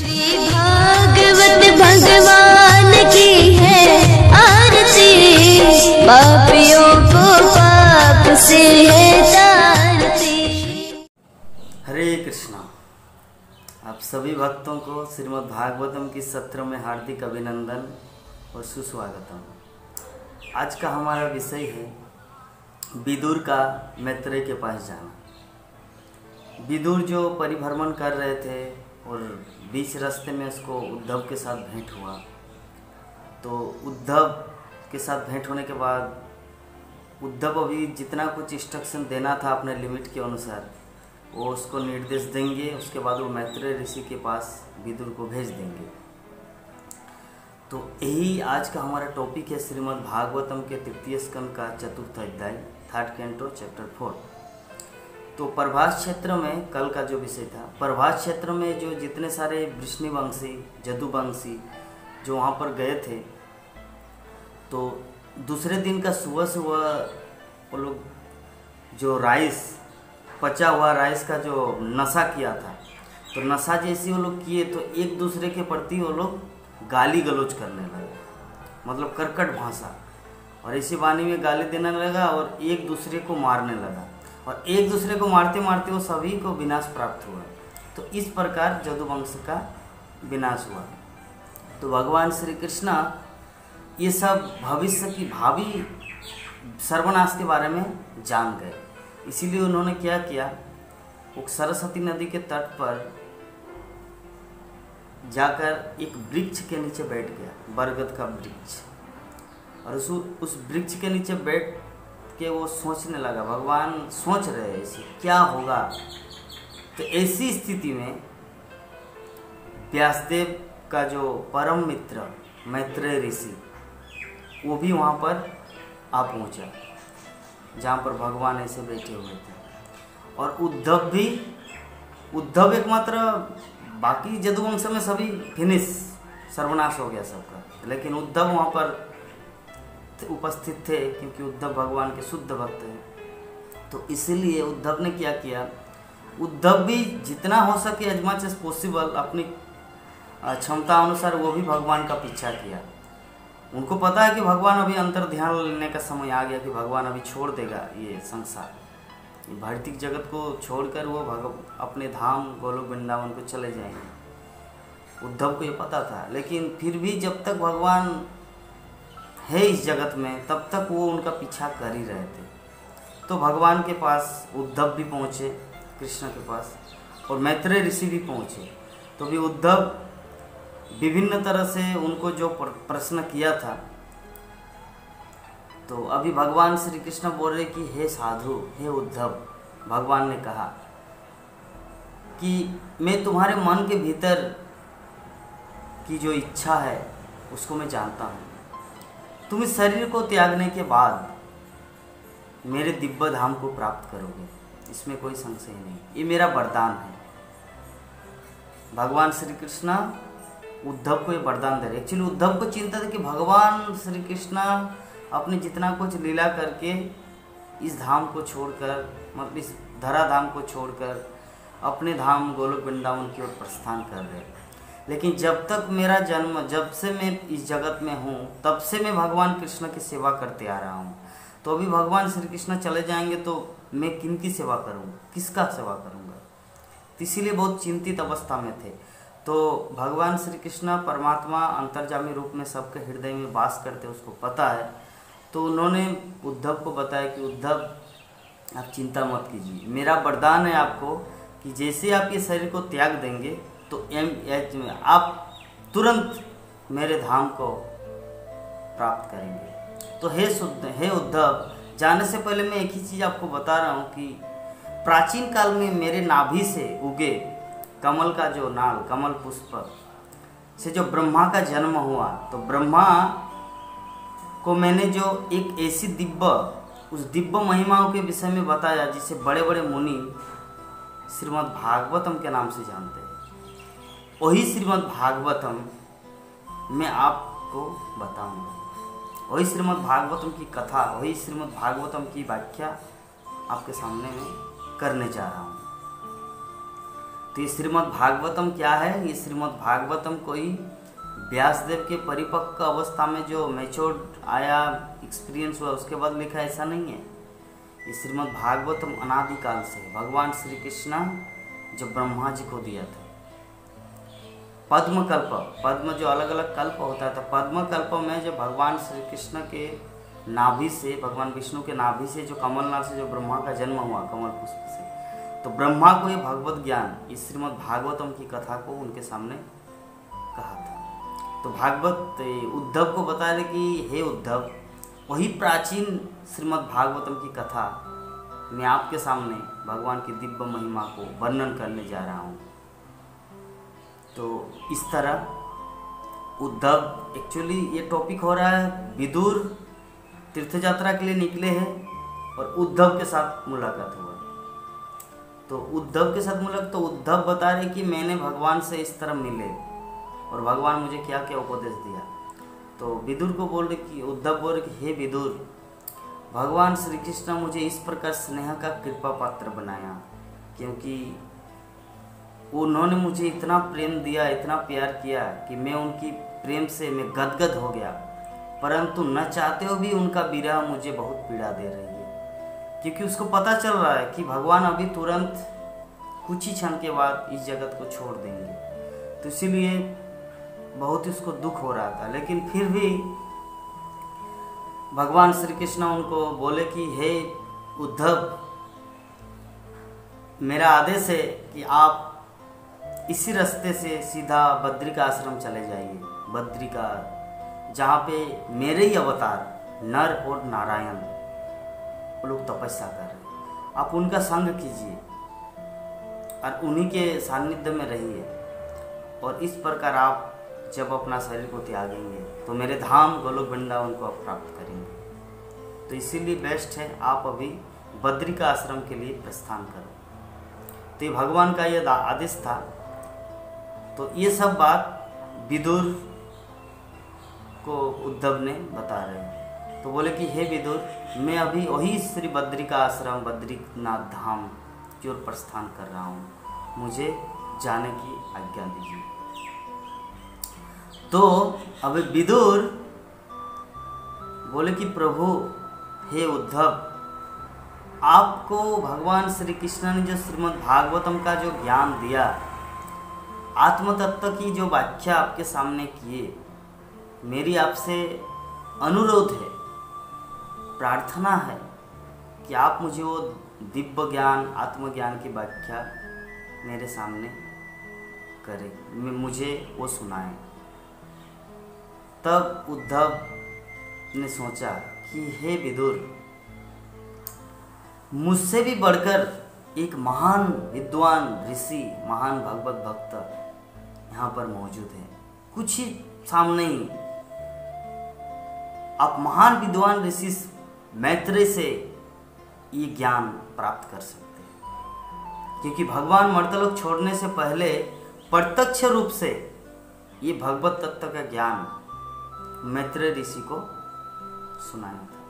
श्री भागवत भगवान की है आरती, पापियों को पाप से है तारती। हरे कृष्णा। आप सभी भक्तों को श्रीमद् भागवतम की सत्र में हार्दिक अभिनंदन और सुस्वागतम। आज का हमारा विषय है विदुर का मैत्रेय के पास जाना। विदुर जो परिभ्रमण कर रहे थे और बीच रास्ते में उसको उद्धव के साथ भेंट हुआ। तो उद्धव के साथ भेंट होने के बाद उद्धव अभी जितना कुछ इंस्ट्रक्शन देना था अपने लिमिट के अनुसार वो उसको निर्देश देंगे। उसके बाद वो मैत्रेय ऋषि के पास विदुर को भेज देंगे। तो यही आज का हमारा टॉपिक है श्रीमद् भागवतम के तृतीय स्कंद का चतुर्थ अध्याय, थर्ड कैंटो, चैप्टर 4। तो प्रभास क्षेत्र में कल का जो विषय था, प्रभास क्षेत्र में जो जितने सारे वृष्णिवंशी, जदुवंशी जो वहाँ पर गए थे, तो दूसरे दिन का सुबह सुबह वो लोग जो राइस, पचा हुआ राइस का जो नशा किया था, तो नशा जैसे वो लोग किए तो एक दूसरे के प्रति वो लोग गाली गलौज करने लगे, मतलब कर्कट भाषा, और इसी वाणी में गाली देने लगा और एक दूसरे को मारने लगा। और एक दूसरे को मारते मारते वो सभी को विनाश प्राप्त हुआ। तो इस प्रकार जदुवंश का विनाश हुआ। तो भगवान श्री कृष्ण ये सब भविष्य की भावी सर्वनाश के बारे में जान गए। इसीलिए उन्होंने क्या किया, वो सरस्वती नदी के तट पर जाकर एक वृक्ष के नीचे बैठ गया, बरगद का वृक्ष, और उस वृक्ष के नीचे बैठ के वो सोचने लगा। भगवान सोच रहे हैं इसे क्या होगा। तो ऐसी स्थिति में व्यासदेव का जो परम मित्र मैत्रेय ऋषि वो भी वहाँ पर आ पहुँचा जहाँ पर भगवान ऐसे बैठे हुए थे। और उद्धव एकमात्र, बाकी जदुवंश में सभी फिनिश, सर्वनाश हो गया सबका, लेकिन उद्धव वहाँ पर उपस्थित थे क्योंकि उद्धव भगवान के शुद्ध भक्त हैं। तो इसीलिए उद्धव ने क्या किया, उद्धव भी जितना हो सके एज मच एज पॉसिबल अपनी क्षमता अनुसार वो भी भगवान का पीछा किया। उनको पता है कि भगवान अभी अंतर ध्यान लेने का समय आ गया, कि भगवान अभी छोड़ देगा ये संसार, ये भौतिक जगत को छोड़कर वो अपने धाम गोलोक वृंदावन को चले जाएंगे। उद्धव को ये पता था, लेकिन फिर भी जब तक भगवान है इस जगत में तब तक वो उनका पीछा कर ही रहे थे। तो भगवान के पास उद्धव भी पहुँचे, कृष्ण के पास, और मैत्रेय ऋषि भी पहुँचे। तो भी उद्धव विभिन्न तरह से उनको जो प्रश्न किया था, तो अभी भगवान श्री कृष्ण बोल रहे कि हे साधु, हे उद्धव, भगवान ने कहा कि मैं तुम्हारे मन के भीतर की जो इच्छा है उसको मैं जानता हूँ। तुम इस शरीर को त्यागने के बाद मेरे दिव्य धाम को प्राप्त करोगे, इसमें कोई संशय नहीं। ये मेरा वरदान है। भगवान श्री कृष्ण उद्धव को ये वरदान दे रहे। एक्चुअली उद्धव को चिंता थी कि भगवान श्री कृष्ण अपने जितना कुछ लीला करके इस धाम को छोड़कर, मतलब इस धरा धाम को छोड़कर अपने धाम गोलोक वृंदावन की ओर प्रस्थान कर रहे हैं। लेकिन जब तक मेरा जन्म, जब से मैं इस जगत में हूँ, तब से मैं भगवान कृष्ण की सेवा करते आ रहा हूँ। तो अभी भगवान श्री कृष्ण चले जाएंगे तो मैं किनकी सेवा करूँ, किसका सेवा करूँगा। तो इसीलिए बहुत चिंतित अवस्था में थे। तो भगवान श्री कृष्ण परमात्मा अंतर्जामी रूप में सबके हृदय में वास करते, उसको पता है। तो उन्होंने उद्धव को बताया कि उद्धव आप चिंता मत कीजिए, मेरा वरदान है आपको कि जैसे आप ये शरीर को त्याग देंगे तो आप तुरंत मेरे धाम को प्राप्त करेंगे। तो हे उद्धव, जाने से पहले मैं एक ही चीज़ आपको बता रहा हूँ कि प्राचीन काल में मेरे नाभि से उगे कमल का जो नाल, कमल पुष्प से जो ब्रह्मा का जन्म हुआ, तो ब्रह्मा को मैंने जो एक ऐसी उस दिव्य महिमाओं के विषय में बताया जिसे बड़े बड़े मुनि श्रीमद् भागवतम के नाम से जानते हैं। वही श्रीमद् भागवतम मैं आपको बताऊंगा, वही श्रीमद् भागवतम की कथा, वही श्रीमद् भागवतम की व्याख्या आपके सामने में करने जा रहा हूँ। तो ये श्रीमद् भागवतम क्या है? ये श्रीमद् भागवतम कोई व्यासदेव के परिपक्व अवस्था में जो मैच्योर आया, एक्सपीरियंस हुआ, उसके बाद लिखा, ऐसा नहीं है। ये श्रीमद् भागवतम अनादिकाल से भगवान श्री कृष्ण जो ब्रह्मा जी को दिया था। पद्म कल्प, पद्म जो अलग अलग कल्प होता था, पद्म कल्प में जो भगवान श्री कृष्ण के नाभि से, भगवान विष्णु के नाभि से जो कमलनाथ से जो ब्रह्मा का जन्म हुआ कमल पुष्प से, तो ब्रह्मा को ये भगवत ज्ञान इस श्रीमद् भागवतम की कथा को उनके सामने कहा था। तो भागवत उद्धव को बता रहे कि हे उद्धव, वही प्राचीन श्रीमद् भागवतम की कथा मैं आपके सामने भगवान की दिव्य महिमा को वर्णन करने जा रहा हूँ। तो इस तरह उद्धव, एक्चुअली ये टॉपिक हो रहा है, विदुर तीर्थ यात्रा के लिए निकले हैं और उद्धव के साथ मुलाकात हुआ। तो उद्धव के साथ मुलाकात, तो उद्धव बता रहे कि मैंने भगवान से इस तरह मिले और भगवान मुझे क्या क्या उपदेश दिया। तो विदुर को बोल रहे कि, उद्धव बोल रहे कि हे विदुर, भगवान श्री कृष्ण मुझे इस प्रकार स्नेह का कृपा पात्र बनाया, क्योंकि उन्होंने मुझे इतना प्रेम दिया, इतना प्यार किया कि मैं उनकी प्रेम से मैं गदगद हो गया, परंतु न चाहते हो भी उनका विरह मुझे बहुत पीड़ा दे रही है, क्योंकि उसको पता चल रहा है कि भगवान अभी तुरंत कुछ ही क्षण के बाद इस जगत को छोड़ देंगे। तो इसीलिए बहुत ही उसको दुख हो रहा था। लेकिन फिर भी भगवान श्री कृष्ण उनको बोले कि हे उद्धव, मेरा आदेश है कि आप इसी रास्ते से सीधा बद्री का आश्रम चले जाइए। बद्री का, जहाँ पे मेरे ही अवतार नर और नारायण वो लोग तपस्या कर रहे हैं, आप उनका संग कीजिए और उन्हीं के सानिध्य में रहिए, और इस प्रकार आप जब अपना शरीर को त्यागेंगे तो मेरे धाम गोलोक वृंदावन को आप प्राप्त करेंगे। तो इसीलिए बेस्ट है आप अभी बद्री का आश्रम के लिए प्रस्थान करो। तो ये भगवान का यह आदेश था। तो ये सब बात विदुर को उद्धव ने बता रहे हैं। तो बोले कि हे विदुर, मैं अभी वही श्री बद्री का आश्रम बद्रीनाथ धाम की ओर प्रस्थान कर रहा हूँ, मुझे जाने की आज्ञा दीजिए। तो अब विदुर बोले कि प्रभु, हे उद्धव, आपको भगवान श्री कृष्ण ने जो श्रीमद् भागवतम का जो ज्ञान दिया, आत्म तत्व की जो व्याख्या आपके सामने किए, मेरी आपसे अनुरोध है, प्रार्थना है कि आप मुझे वो दिव्य ज्ञान, आत्मज्ञान की व्याख्या मेरे सामने करें, मुझे वो सुनाएं। तब उद्धव ने सोचा कि हे विदुर, मुझसे भी बढ़कर एक महान विद्वान ऋषि, महान भगवत भक्त यहाँ पर मौजूद है, कुछ ही सामने ही। आप महान विद्वान ऋषि मैत्रेय से ये ज्ञान प्राप्त कर सकते हैं, क्योंकि भगवान मर्तलोक छोड़ने से पहले प्रत्यक्ष रूप से ये भगवत तत्व का ज्ञान मैत्रेय ऋषि को सुनाया था।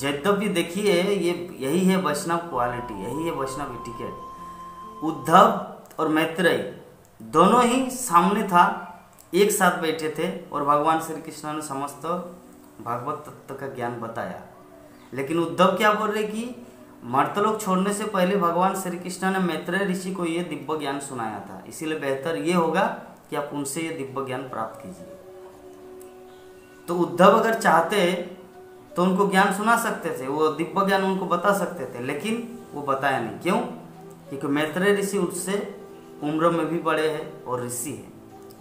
यद्यपि देखिए, ये यही है वैष्णव क्वालिटी, यही है वैष्णव एटिकेट। उद्धव और मैत्रेय दोनों ही सामने था, एक साथ बैठे थे और भगवान श्री कृष्ण ने समस्त भागवत तत्व का ज्ञान बताया। लेकिन उद्धव क्या बोल रहे कि मर्तलोक छोड़ने से पहले भगवान श्री कृष्ण ने मैत्रेय ऋषि को ये दिव्य ज्ञान सुनाया था, इसीलिए बेहतर ये होगा कि आप उनसे ये दिव्य ज्ञान प्राप्त कीजिए। तो उद्धव अगर चाहते तो उनको ज्ञान सुना सकते थे, वो दिव्य ज्ञान उनको बता सकते थे, लेकिन वो बताया नहीं। क्यों? क्योंकि मैत्रेय ऋषि उससे उम्र में भी बड़े हैं और ऋषि हैं,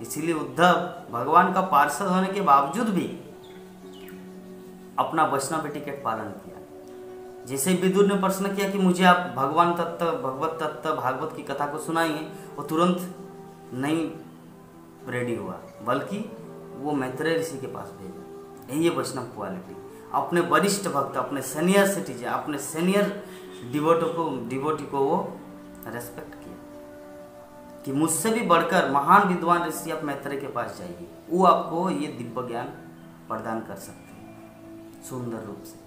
इसीलिए उद्धव भगवान का पार्षद होने के बावजूद भी अपना वैष्णव एटिकेट पालन किया। जैसे विदुर ने प्रश्न किया कि मुझे आप भगवान तत्व, भगवत तत्व, भागवत की कथा को सुनाइए, वो तुरंत नहीं रेडी हुआ, बल्कि वो मैत्रेय ऋषि के पास भेजा। यही है वैष्णव क्वालिटी। अपने वरिष्ठ भक्त, अपने सीनियर सिटीजन, अपने सीनियर डिवोटी को वो रेस्पेक्ट किया कि मुझसे भी बढ़कर महान विद्वान ऋषि आप मैत्रेय के पास जाइए, वो आपको ये दिव्य ज्ञान प्रदान कर सकते हैं सुंदर रूप से।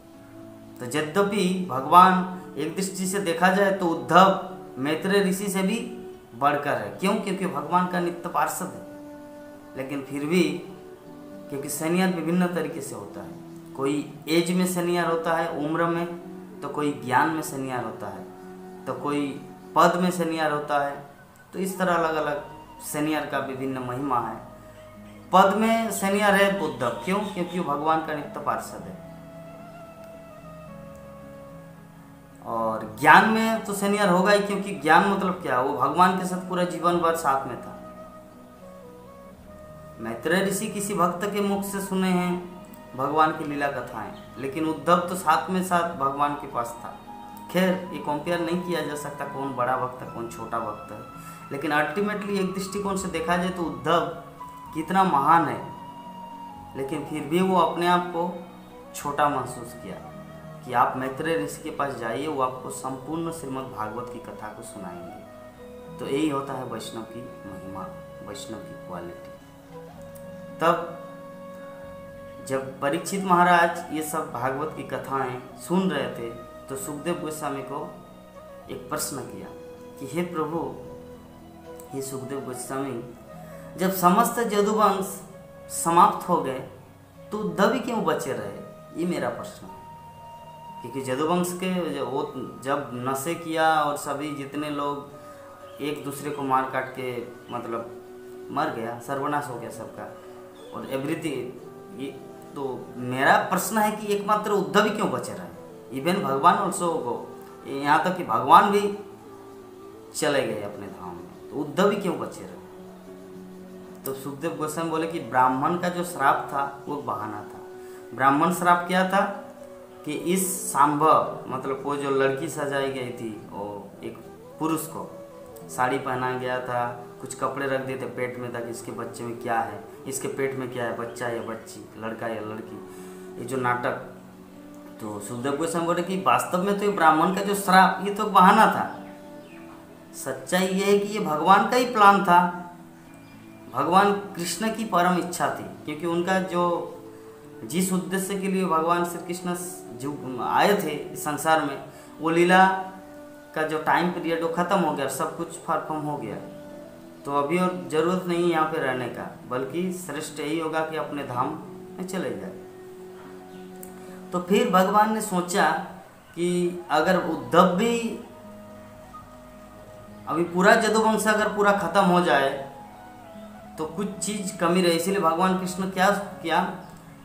तो यद्यपि भगवान एक दृष्टि से देखा जाए तो उद्धव मैत्रेय ऋषि से भी बढ़कर है। क्यों? क्योंकि भगवान का नित्य पार्षद है। लेकिन फिर भी क्योंकि सीनियर विभिन्न तरीके से होता है, कोई एज में सीनियर होता है, उम्र में, तो कोई ज्ञान में सीनियर होता है, तो कोई पद में सीनियर होता है। तो इस तरह अलग अलग सीनियर का विभिन्न महिमा है। पद में सीनियर है उद्धव, क्यों? क्योंकि वो भगवान का नित्य पार्षद है। और ज्ञान में तो सीनियर होगा ही, क्योंकि ज्ञान मतलब क्या, वो भगवान के साथ पूरा जीवन भर साथ में था। मैत्रेय ऋषि किसी भक्त के मुख से सुने हैं भगवान की लीला कथाएं, लेकिन उद्धव तो साथ में साथ भगवान के पास था। खैर, ये कंपेयर नहीं किया जा सकता कौन बड़ा भक्त है कौन छोटा भक्त है, लेकिन अल्टीमेटली एक दृष्टिकोण से देखा जाए तो उद्धव कितना महान है, लेकिन फिर भी वो अपने आप को छोटा महसूस किया कि आप मैत्रेय ऋषि के पास जाइए, वो आपको संपूर्ण श्रीमद् भागवत की कथा को सुनाएंगे। तो यही होता है वैष्णव की महिमा, वैष्णव की क्वालिटी। तब जब परीक्षित महाराज ये सब भागवत की कथाएं सुन रहे थे तो सुखदेव गोस्वामी को एक प्रश्न किया कि हे प्रभु, हे सुखदेव गोस्वामी, जब समस्त यदुवंश समाप्त हो गए तो उद्धव ही क्यों बचे रहे? ये मेरा प्रश्न है। क्योंकि यदुवंश के वो जब नशे किया और सभी जितने लोग एक दूसरे को मार काट के मतलब मर गया, सर्वनाश हो गया सबका और एवरीथिंग। ये तो मेरा प्रश्न है कि एकमात्र उद्धव ही क्यों बचे रहे? इवन भगवान ऑल्सो गो, यहाँ तक कि भगवान भी चले गए अपने धाम में, तो उद्धव ही क्यों बचे रहे? तो सुखदेव गोस्वामी बोले कि ब्राह्मण का जो श्राप था वो बहाना था। ब्राह्मण श्राप क्या था कि इस संभव मतलब वो जो लड़की सजाई गई थी, वो एक पुरुष को साड़ी पहना गया था, कुछ कपड़े रख दिए थे पेट में ताकि इसके बच्चे में क्या है, इसके पेट में क्या है, बच्चा या बच्ची, लड़का या लड़की, ये जो नाटक। तो सुखदेव गोस्वामी बोले कि वास्तव में तो ये ब्राह्मण का जो श्राप ये तो बहाना था। सच्चाई ये है कि ये भगवान का ही प्लान था, भगवान कृष्ण की परम इच्छा थी। क्योंकि उनका जो जिस उद्देश्य के लिए भगवान श्री कृष्ण जो आए थे इस संसार में, वो लीला का जो टाइम पीरियड वो खत्म हो गया, सब कुछ परफॉर्म हो गया। तो अभी और जरूरत नहीं है यहाँ पे रहने का, बल्कि श्रेष्ठ यही होगा कि अपने धाम में चले जाए। तो फिर भगवान ने सोचा कि अगर उद्धव भी अभी पूरा यदुवंश अगर पूरा खत्म हो जाए तो कुछ चीज कमी रहे, इसीलिए भगवान कृष्ण क्या किया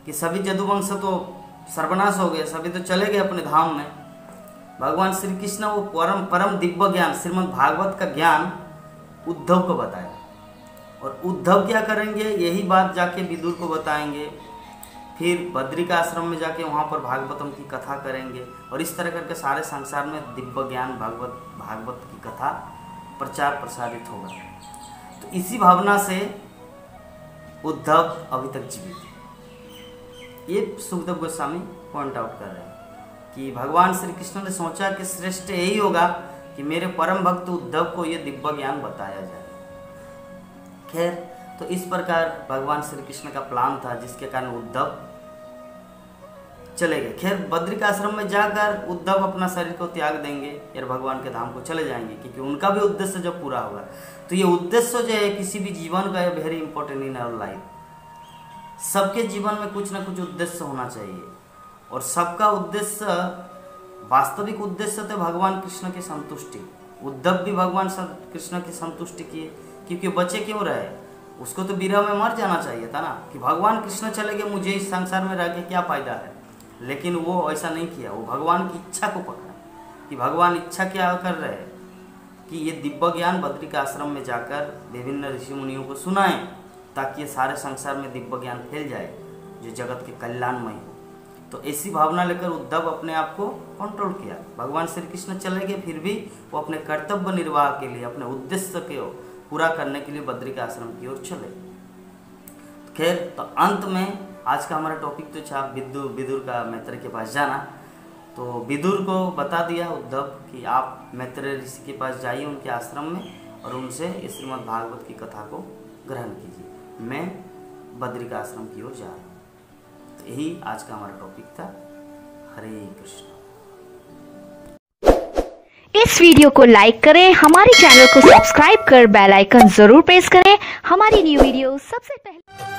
कि सभी यदुवंश तो सर्वनाश हो गए, सभी तो चले गए अपने धाम में। भगवान श्री कृष्ण वो परम दिव्य ज्ञान श्रीमद् भागवत का ज्ञान उद्धव को बताया, और उद्धव क्या करेंगे यही बात जाके विदुर को बताएंगे। फिर बद्रिक आश्रम में जाके वहाँ पर भागवतम की कथा करेंगे, और इस तरह करके सारे संसार में दिव्य ज्ञान भागवत की कथा प्रचार प्रसारित होगा। तो इसी भावना से उद्धव अभी तक जीवित है। ये सुखदेव गोस्वामी पॉइंट आउट कर रहे हैं कि भगवान श्री कृष्ण ने सोचा कि श्रेष्ठ यही होगा कि मेरे परम भक्त उद्धव को ये दिव्य ज्ञान बताया जाए। खैर, तो इस प्रकार भगवान श्री कृष्ण का प्लान था, जिसके कारण उद्धव चले गए। खैर, बद्रिक आश्रम में जाकर उद्धव अपना शरीर को त्याग देंगे और भगवान के धाम को चले जाएंगे, क्योंकि उनका भी उद्देश्य जब पूरा होगा। तो ये उद्देश्य जो है किसी भी जीवन का है very important in our life. सबके जीवन में कुछ ना कुछ उद्देश्य होना चाहिए, और सबका उद्देश्य वास्तविक उद्देश्य तो भगवान कृष्ण की संतुष्टि। उद्धव भी भगवान कृष्ण की संतुष्टि किए, क्योंकि बचे क्यों रहे, उसको तो विरह में मर जाना चाहिए था ना, कि भगवान कृष्ण चले गए, मुझे इस संसार में रह के क्या फायदा है। लेकिन वो ऐसा नहीं किया, वो भगवान की इच्छा को पकड़ा कि भगवान इच्छा क्या कर रहे हैं कि ये दिव्य ज्ञान बद्रिक आश्रम में जाकर विभिन्न ऋषि मुनियों को सुनाएं, ताकि ये सारे संसार में दिव्य ज्ञान फैल जाए जो जगत के कल्याणमय हो। तो ऐसी भावना लेकर उद्धव अपने आप को कंट्रोल किया। भगवान श्री कृष्ण चले गए, फिर भी वो अपने कर्तव्य निर्वाह के लिए, अपने उद्देश्य को पूरा करने के लिए बद्रिक आश्रम की ओर चले। खैर, तो अंत में आज का हमारा टॉपिक तो था विदुर का मैत्रेय के पास जाना। तो विदुर को बता दिया उद्धव कि आप मैत्रेय ऋषि के पास जाइए उनके आश्रम में, और उनसे इस श्रीमद् भागवत की कथा को ग्रहण कीजिए। मैं बद्रिक आश्रम की ओर जा रहा हूँ। तो यही आज का हमारा टॉपिक था। हरे कृष्ण। इस वीडियो को लाइक करें, हमारे चैनल को सब्सक्राइब कर बेल आइकन जरूर प्रेस करें हमारी न्यू वीडियो सबसे पहले।